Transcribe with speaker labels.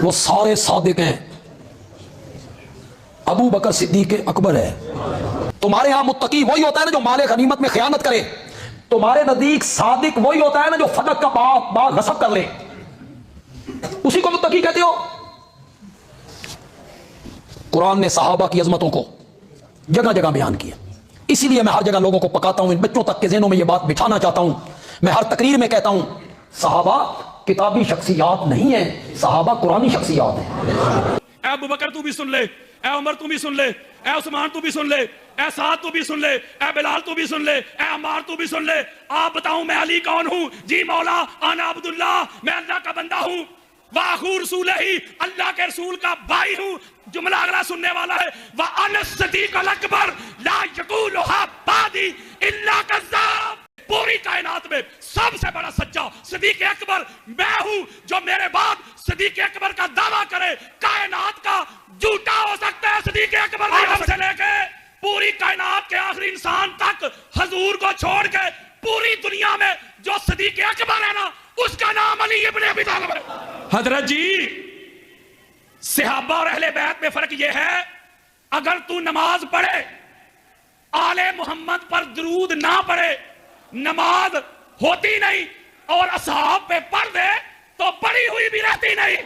Speaker 1: وہ سارے صادق ہیں، ابو بکر صدیق اکبر ہے۔ تمہارے ہاں متقی وہی ہوتا ہے نا جو مال غنیمت میں خیانت کرے، تمہارے نزدیک صادق وہی ہوتا ہے نا جو فدق کا باغ غصب کر لے، اسی کو متقی کہتے ہو۔ قرآن نے صحابہ کی عظمتوں کو جگہ جگہ بیان کیا، اسی لیے میں ہر جگہ لوگوں کو پکاتا ہوں، ان بچوں تک کے ذہنوں میں یہ بات بٹھانا چاہتا ہوں۔ میں ہر تقریر میں کہتا ہوں صحابہ کتابی شخصیات نہیں ہیں، صحابہ قرآنی شخصیات ہیں۔
Speaker 2: اے ابو بکر تو بھی سن لے، اے عمر تو بھی سن لے، اے عثمان تو بھی سن لے، اے سعد تو بھی سن لے، اے بلال تو بھی سن لے، اے عمار تو بھی سن لے۔ آپ بتاؤں میں علی کون ہوں؟ جی مولا انا عبداللہ، میں اللہ کا بندہ ہوں، واخو رسول ہی، اللہ کے رسول کا بھائی ہوں۔ جملہ اگلا سننے والا ہے وَأَنَا الصِّدِيقُ الْأَكْبَرُ لَا يَقُولُهَا بَعْدِي إِلَّا كَذَّابٌ۔ پوری کائنات میں سب سے بڑا سچا صدیق اکبر میں ہوں، جو میرے بعد صدیق اکبر کا دعویٰ کرے کائنات کا جھوٹا ہو سکتا ہے، صدیق اکبر آدم سے لے کے پوری کائنات کے آخری انسان تک حضور کو چھوڑ کے پوری دنیا میں جو صدیق اکبر ہے نا، اس کا نام علی ابن ابی طالب ہے۔ حضرت جی صحابہ اور اہل بیت میں فرق یہ ہے، اگر تو نماز پڑھے آل محمد پر درود نہ پڑھے نماز ہوتی نہیں، اور اصحاب پہ پڑھ دے تو پڑھی ہوئی بھی رہتی نہیں۔